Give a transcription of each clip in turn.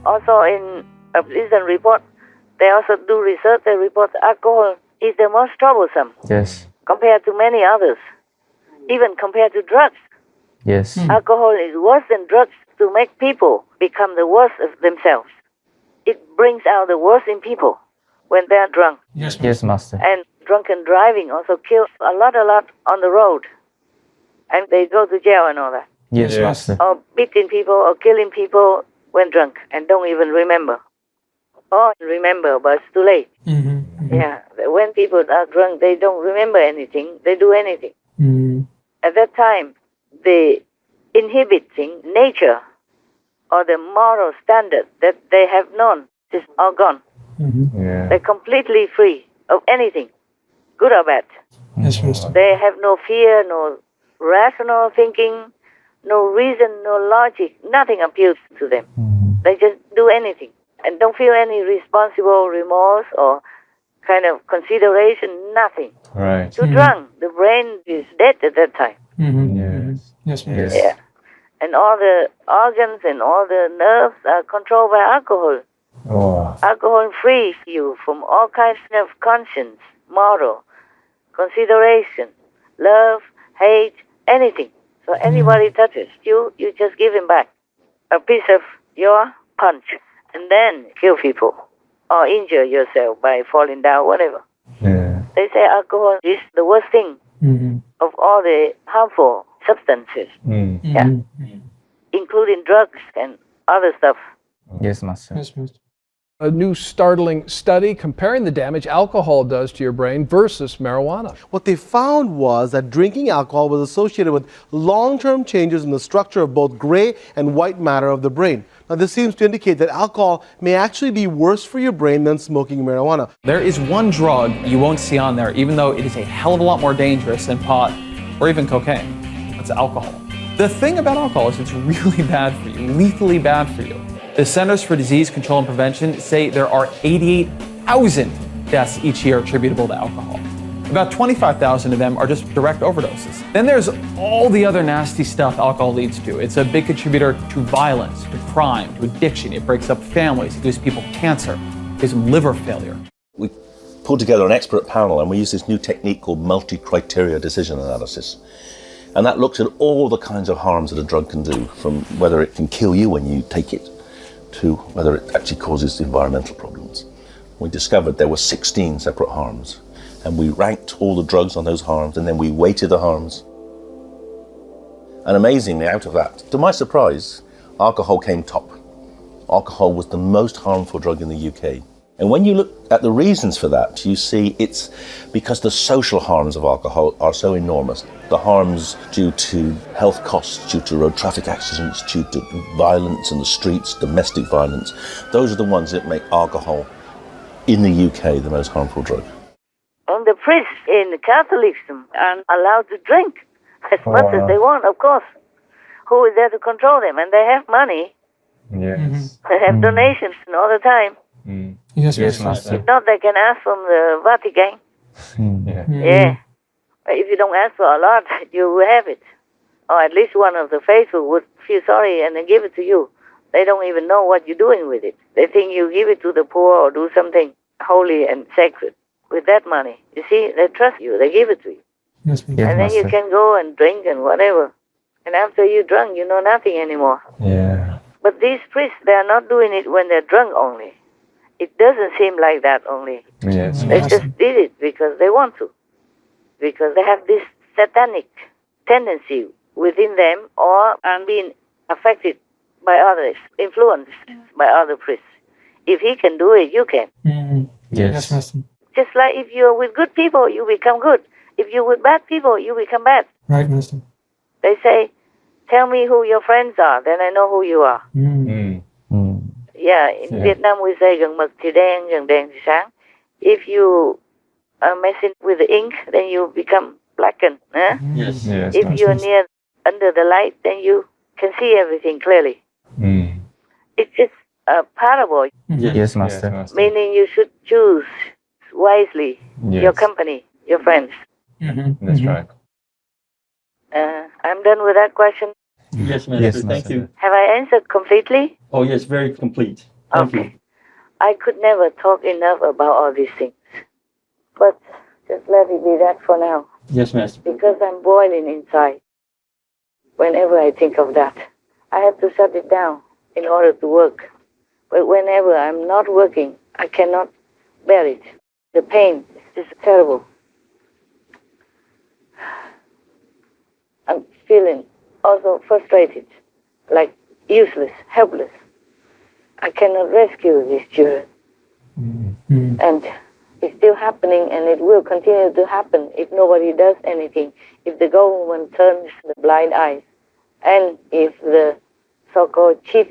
Also in a recent report, they also do research. They report alcohol is the most troublesome. Yes. Compared to many others, even compared to drugs. Yes. Alcohol is worse than drugs to make people become the worst of themselves. It brings out the worst in people when they are drunk. Yes, Master. And drunken driving also kills a lot on the road. And they go to jail and all that. Yes, Master. Or beating people or killing people when drunk and don't even remember. Or remember, but it's too late. Yeah, when people are drunk, they don't remember anything. They do anything. At that time, the inhibiting nature or the moral standard that they have known is all gone. They're completely free of anything, good or bad. Yes, Master. They have no fear, no rational thinking, no reason, no logic. Nothing appeals to them. They just do anything and don't feel any responsible remorse or kind of consideration, nothing. Right. Too drunk. The brain is dead at that time. Yes. Yes, Master. Yeah. And all the organs and all the nerves are controlled by alcohol. Alcohol frees you from all kinds of conscience, moral, consideration, love, hate, anything. So anybody touches you, you just give him back a piece of your punch and then kill people or injure yourself by falling down, whatever. They say alcohol is the worst thing of all the harmful substances, including drugs and other stuff. Yes, Master. Yes, Master. A new startling study comparing the damage alcohol does to your brain versus marijuana. What they found was that drinking alcohol was associated with long-term changes in the structure of both gray and white matter of the brain. Now, this seems to indicate that alcohol may actually be worse for your brain than smoking marijuana. There is one drug you won't see on there, even though it is a hell of a lot more dangerous than pot or even cocaine. It's alcohol. The thing about alcohol is it's really bad for you, lethally bad for you. The Centers for Disease Control and Prevention say there are 88,000 deaths each year attributable to alcohol. About 25,000 of them are just direct overdoses. Then there's all the other nasty stuff alcohol leads to. It's a big contributor to violence, to crime, to addiction. It breaks up families. It gives people cancer. It gives them liver failure. We pulled together an expert panel and we used this new technique called multi-criteria decision analysis. And that looks at all the kinds of harms that a drug can do, from whether it can kill you when you take it to whether it actually causes environmental problems. We discovered there were 16 separate harms, and we ranked all the drugs on those harms, and then we weighted the harms. And amazingly, out of that, to my surprise, alcohol came top. Alcohol was the most harmful drug in the UK. And when you look at the reasons for that, you see it's because the social harms of alcohol are so enormous. The harms due to health costs, due to road traffic accidents, due to violence in the streets, domestic violence, those are the ones that make alcohol in the UK the most harmful drug. And the priests in Catholicism are allowed to drink as much as they want, of course. Who is there to control them? And they have money. Yes. They have donations all the time. Yes, Yes, Master. Master. If not, they can ask from the Vatican. Yeah. If you don't ask for a lot, you will have it. Or at least one of the faithful would feel sorry and then give it to you. They don't even know what you're doing with it. They think you give it to the poor or do something holy and sacred with that money. You see, they trust you. They give it to you. Yes, Master. Yes, And then you Master. can go and drink and whatever. And after you're drunk, you know nothing anymore. Yeah. But these priests, they are not doing it when they're drunk only. It doesn't seem like that only. Yes. They just did it because they want to. Because they have this satanic tendency within them or are being affected by others, influenced by other priests. If he can do it, you can. Yes, Master. Just like if you're with good people, you become good. If you're with bad people, you become bad. Right, Master. They say, tell me who your friends are, then I know who you are. Yeah, in Vietnam we say gần mực thì đen, gần đèn thì sáng. If you are messing with the ink, then you become blackened. Huh? Yes. If you're near under the light, then you can see everything clearly. It's just a parable, Yes, Master. meaning you should choose wisely your company, your friends. That's right. I'm done with that question. Yes, Master. Yes, Thank Master. you. Have I answered completely? Oh, yes, very complete. Okay. I could never talk enough about all these things. But just let it be that for now. Yes, Master. Because I'm boiling inside. Whenever I think of that, I have to shut it down in order to work. But whenever I'm not working, I cannot bear it. The pain is terrible. I'm feeling also frustrated, like useless, helpless. I cannot rescue these children. And it's still happening, and it will continue to happen if nobody does anything, if the government turns the blind eye, and if the so-called chief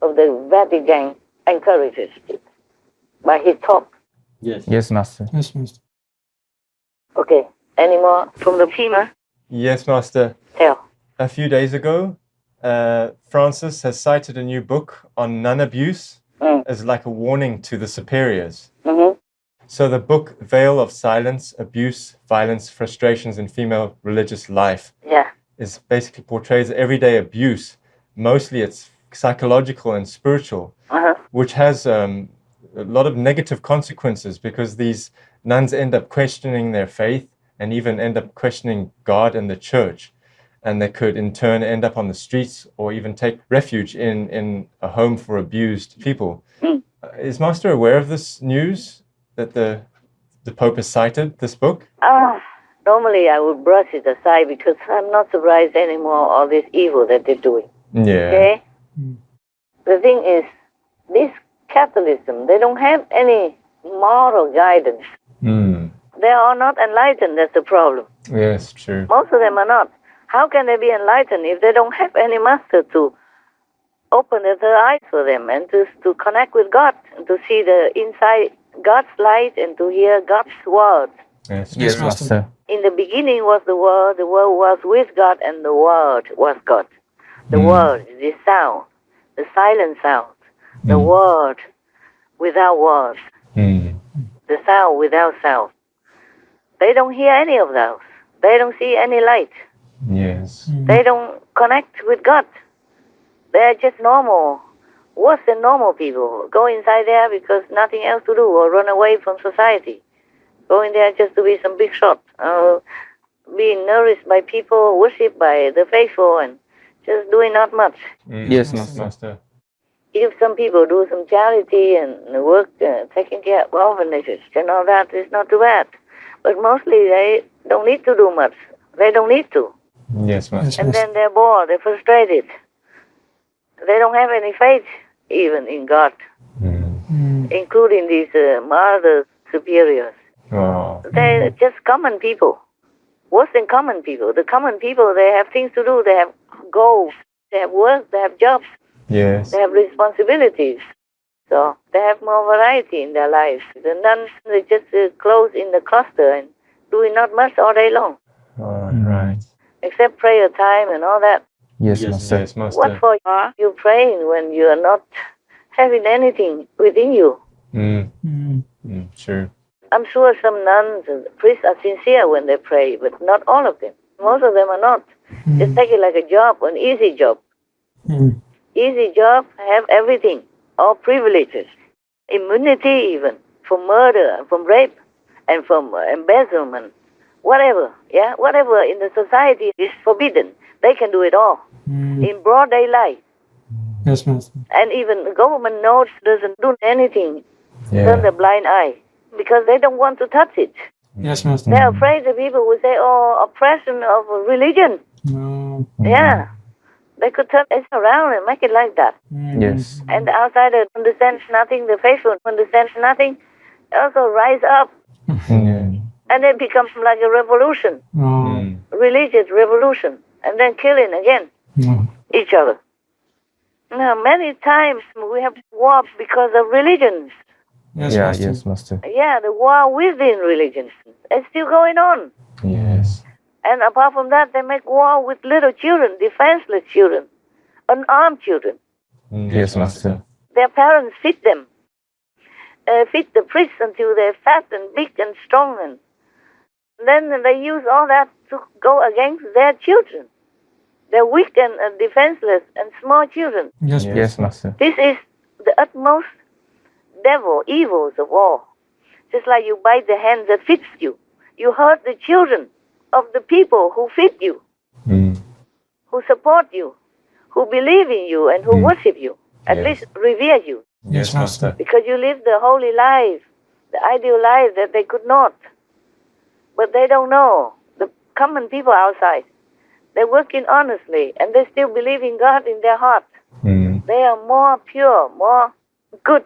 of the Vatican encourages it by his talk. Yes. Yes, Master. Yes, Master. Okay, any more from the team? Yes, Master. Tell. A few days ago, Francis has cited a new book on nun abuse as like a warning to the superiors. Mm-hmm. So the book Veil of Silence, Abuse, Violence, Frustrations in Female Religious Life Yeah. is basically portrays everyday abuse. Mostly it's psychological and spiritual, which has a lot of negative consequences because these nuns end up questioning their faith and even end up questioning God and the church. And they could in turn end up on the streets or even take refuge in a home for abused people. Is Master aware of this news that the Pope has cited this book? Normally I would brush it aside because I'm not surprised anymore all this evil that they're doing. Yeah. Okay? The thing is, this Catholicism, they don't have any moral guidance. They are not enlightened, that's the problem. Yes, true. Most of them are not. How can they be enlightened if they don't have any master to open the third eyes for them and to connect with God and to see the inside God's light and to hear God's word? Yes, Yes, true. Master. In the beginning was the Word was with God, and the Word was God. The Word, the sound, the silent sound, the Word without words, the sound without sound. They don't hear any of those. They don't see any light. Yes. They don't connect with God. They're just normal, worse than normal people. Go inside there because nothing else to do or run away from society. Go in there just to be some big shot, being nourished by people, worshipped by the faithful, and just doing not much. Yes, Master. Master. If some people do some charity and work taking care of orphanages and all that, it's not too bad. But mostly they don't need to do much. They don't need to. Yes, Master. And then they're bored, they're frustrated. They don't have any faith even in God, including these martyr superiors. Oh. They're just common people, worse than common people. The common people, they have things to do, they have goals, they have work, they have jobs, Yes. they have responsibilities. So they have more variety in their lives. The nuns, they just close in the cloister and doing not much all day long, Right. except prayer time and all that. Yes, Master. Yes, Master. What for you praying when you are not having anything within you? True. I'm sure some nuns and priests are sincere when they pray, but not all of them. Most of them are not. Just take it like a job, an easy job. Easy job, have everything, all privileges, immunity even, from murder, from rape, and from embezzlement, whatever, yeah, whatever in the society is forbidden. They can do it all in broad daylight. Yes, Master. And even the government knows doesn't do anything, Yeah. turn the blind eye, because they don't want to touch it. Yes, Master. They're afraid the people will say, oh, oppression of religion. No. Yeah. They could turn it around and make it like that. Yes. And the outsider understands nothing, the faithful understands nothing, also rise up. And then becomes like a revolution, religious revolution, and then killing again each other. Now, many times we have war because of religions. Yes, Yeah, Master. yes, Master. Yeah, the war within religions. It's still going on. Yes. And apart from that, they make war with little children, defenseless children, unarmed children. Yes, Master. Their parents feed them, feed the priests until they're fat and big and strong. And then they use all that to go against their children. They're weak and defenseless and small children. Yes, Yes, Master. This is the utmost evils of all. Just like you bite the hand that feeds you. You hurt the children of the people who feed you, who support you, who believe in you and who worship you, at least revere you. Yes, Master. Because you live the holy life, the ideal life that they could not. But they don't know. The common people outside, they're working honestly and they still believe in God in their heart. They are more pure, more good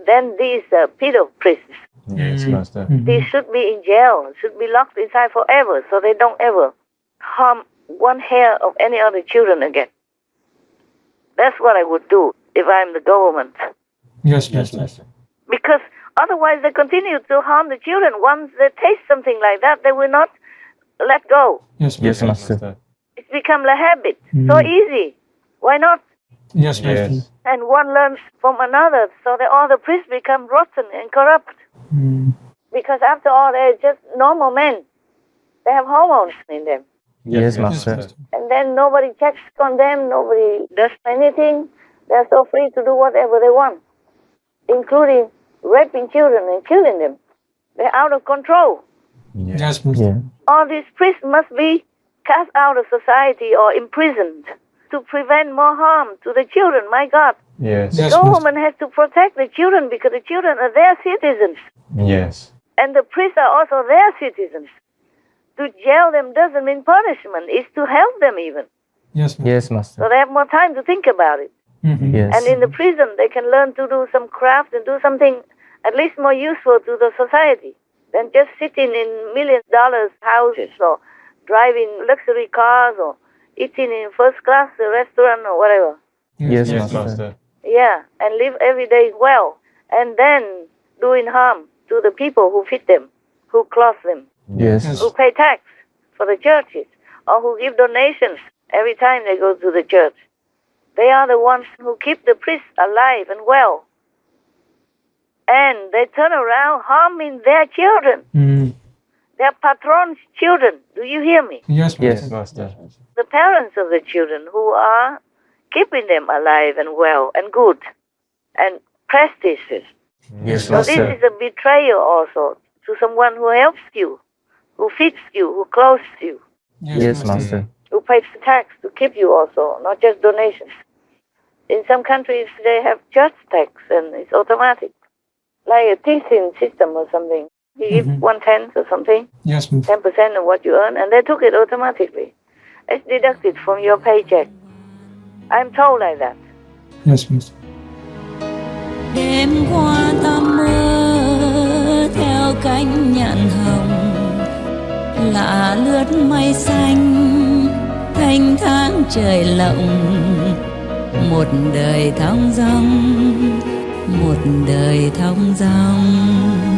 than these pedo priests. Yes, Master. They should be in jail, should be locked inside forever so they don't ever harm one hair of any other children again. That's what I would do if I'm the government. Yes, Master. Because otherwise they continue to harm the children. Once they taste something like that, they will not let go. Yes, Yes, Master. Master. It's become a habit. So easy. Why not? Yes, Master. Yes. And one learns from another, so that all the priests become rotten and corrupt. Because after all, they're just normal men. They have hormones in them. Yes, Master. And then nobody checks on them, nobody does anything. They're so free to do whatever they want, including raping children and killing them. They're out of control. Yes, Master. Yeah. All these priests must be cast out of society or imprisoned to prevent more harm to the children. My God. Yes. Yes, Government has to protect the children because the children are their citizens. Yes. And the priests are also their citizens. To jail them doesn't mean punishment. It's to help them even. Yes, Master. Yes, So Master. they have more time to think about it. Yes. And in the prison, they can learn to do some craft and do something at least more useful to the society than just sitting in $1,000,000 houses or driving luxury cars or eating in first class restaurant or whatever. Yes, Yes, Master. Master. Yeah, and live every day well. And then doing harm to the people who feed them, who clothe them, Yes. Yes. who pay tax for the churches, or who give donations every time they go to the church. They are the ones who keep the priests alive and well. And they turn around harming their children, their patron's children. Do you hear me? Yes, Master. Yes. Master. The parents of the children who are keeping them alive and well and good and prestigious. Yes, So this Master. is a betrayal also to someone who helps you, who feeds you, who clothes you, Yes, Master. who pays the tax to keep you also, not just donations. In some countries, they have church tax and it's automatic, like a teaching system or something. You give 1/10 or something, Yes, Master. 10% of what you earn, and they took it automatically. It's deducted from your paycheck. I'm told like that. Yes, Master. Đêm qua ta mơ theo cánh nhạn hồng, lạ lướt mây xanh thanh thang trời lộng, một đời thong dong, một đời thong dong.